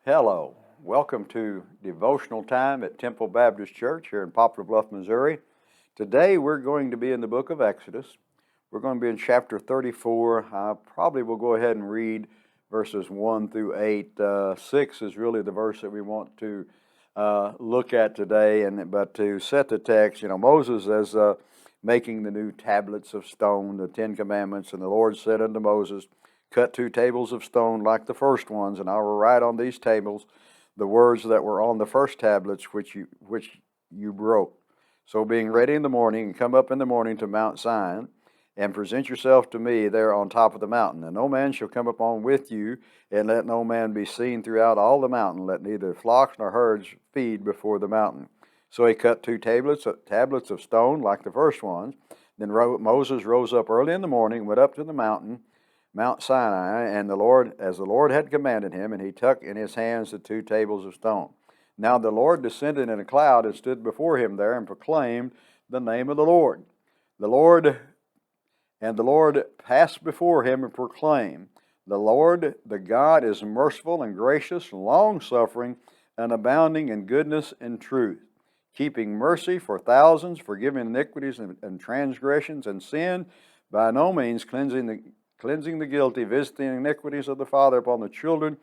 Hello. Welcome to devotional time at Temple Baptist Church here in Poplar, Bluff, Missouri. Today we're going to be in the book of Exodus. We're going to be in chapter 34. I probably will go ahead and read verses 1 through 8. 6 is really the verse that we want to look at today. But to set the text, Moses is making the new tablets of stone, the Ten Commandments, and the Lord said unto Moses, "Cut 2 tables of stone like the first ones, and I will write on these tables the words that were on the first tablets which you broke. So being ready in the morning, come up in the morning to Mount Zion, and present yourself to me there on top of the mountain. And no man shall come upon with you, and let no man be seen throughout all the mountain. Let neither flocks nor herds feed before the mountain." So he cut 2 tablets of stone like the first ones. Then Moses rose up early in the morning, went up to the mountain, Mount Sinai, and as the Lord had commanded him, and he took in his hands the 2 tables of stone. Now the Lord descended in a cloud and stood before him there, and proclaimed the name of the Lord. The Lord passed before him and proclaimed, "The Lord, the God, is merciful and gracious, long-suffering, and abounding in goodness and truth, keeping mercy for thousands, forgiving iniquities and transgressions and sin, by no means cleansing the guilty, visiting iniquities of the father upon the children,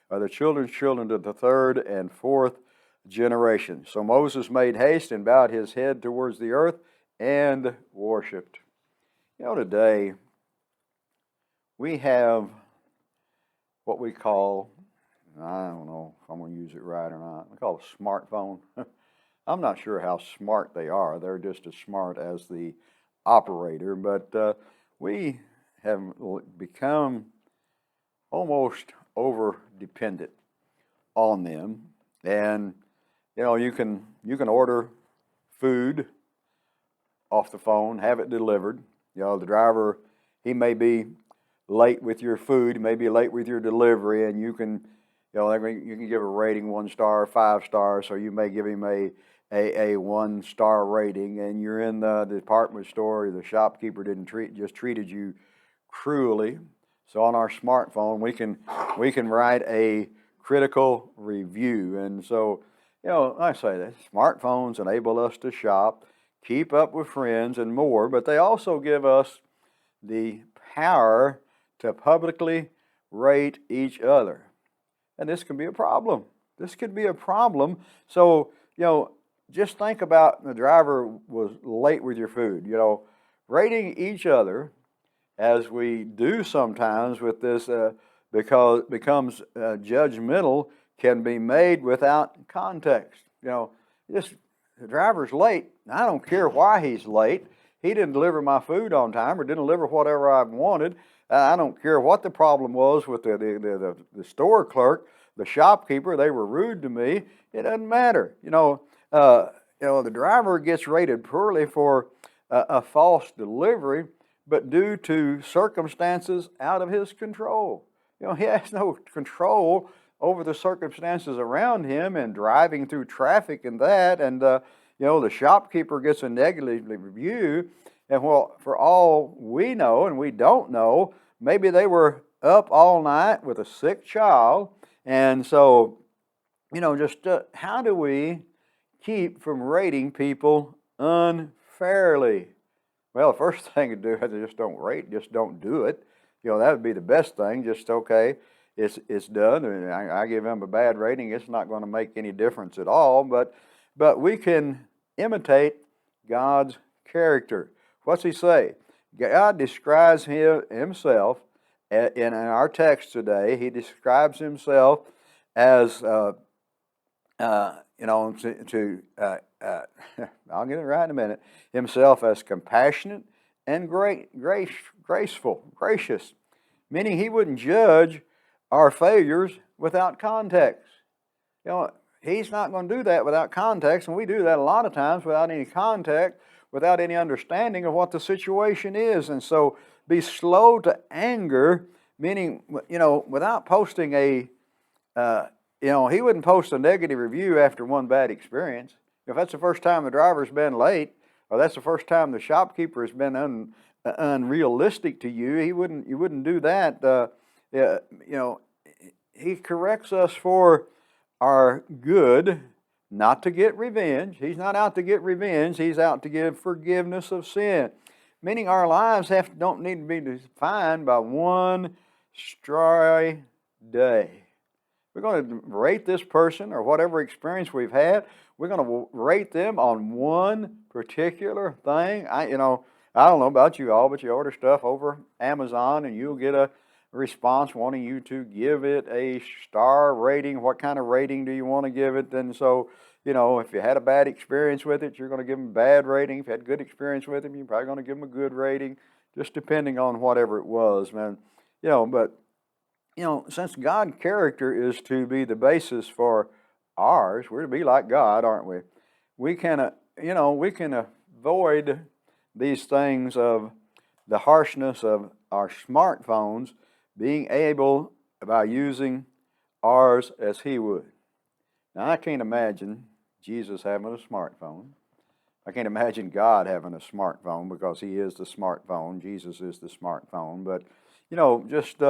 or the children's children to the 3rd and 4th generation." So Moses made haste and bowed his head towards the earth and worshipped. Today we have what we call, I don't know if I'm going to use it right or not, we call a smartphone. I'm not sure how smart they are. They're just as smart as the operator, but we have become almost over dependent on them. And you can order food off the phone, have it delivered. The driver, he may be late with your food, he may be late with your delivery, and you can give a rating 1 star, 5 stars, so you may give him a 1-star rating, and you're in the department store, the shopkeeper just treated you cruelly. So on our smartphone, we can write a critical review. And so, I say that smartphones enable us to shop, keep up with friends, and more, but they also give us the power to publicly rate each other. And this can be a problem. This could be a problem. So, just think about the driver was late with your food. Rating each other, as we do sometimes with this, because becomes judgmental, can be made without context. Just the driver's late. I don't care why he's late. He didn't deliver my food on time, or didn't deliver whatever I wanted. I don't care what the problem was with the store clerk, the shopkeeper. They were rude to me. It doesn't matter. The driver gets rated poorly for a false delivery, but due to circumstances out of his control. He has no control over the circumstances around him, and driving through traffic and that, and the shopkeeper gets a negative review, and for all we know, and we don't know, maybe they were up all night with a sick child. And so, how do we keep from rating people unfairly? Well, the first thing to do is just don't rate, just don't do it. That would be the best thing. Just, okay, it's done, and I give them a bad rating. It's not going to make any difference at all. But we can imitate God's character. What's he say? God describes himself in our text today. He describes himself as I'll get it right in a minute. Himself as compassionate and graceful, gracious, meaning he wouldn't judge our failures without context. He's not going to do that without context, and we do that a lot of times without any context, without any understanding of what the situation is. And so, be slow to anger, meaning without posting he wouldn't post a negative review after one bad experience. If that's the first time the driver's been late, or that's the first time the shopkeeper has been unrealistic to you, you wouldn't do that. He corrects us for our good, not to get revenge. He's not out to get revenge. He's out to give forgiveness of sin. Meaning our lives don't need to be defined by one stray day. We're going to rate this person or whatever experience we've had. We're going to rate them on one particular thing. I don't know about you all, but you order stuff over Amazon and you'll get a response wanting you to give it a star rating. What kind of rating do you want to give it? And so, if you had a bad experience with it, you're going to give them a bad rating. If you had a good experience with them, you're probably going to give them a good rating, just depending on whatever it was, man. But since God's character is to be the basis for ours, we're to be like God, aren't we? We can, we can avoid these things of the harshness of our smartphones, being able by using ours as He would. Now, I can't imagine Jesus having a smartphone. I can't imagine God having a smartphone because He is the smartphone. Jesus is the smartphone. But, just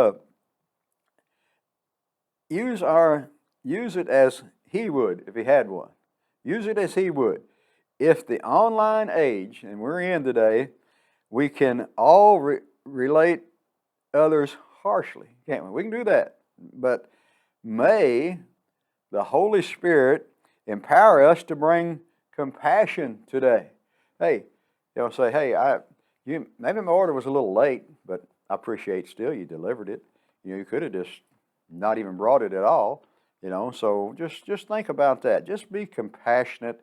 use it as He would if He had one. Use it as He would. If the online age, and we're in today, we can all relate others harshly, can't we? We can do that. But may the Holy Spirit empower us to bring compassion today. Hey, say, hey, maybe my order was a little late, but I appreciate still you delivered it. You could have just not even brought it at all. So just think about that. Just be compassionate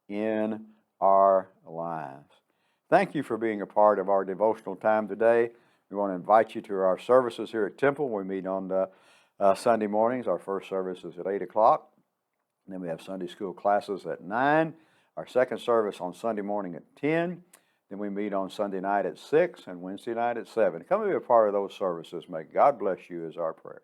in our lives. Thank you for being a part of our devotional time today. We want to invite you to our services here at Temple. We meet on Sunday mornings. Our first service is at 8 o'clock. Then we have Sunday school classes at 9. Our second service on Sunday morning at 10. Then we meet on Sunday night at 6 and Wednesday night at 7. Come and be a part of those services. May God bless you is our prayer.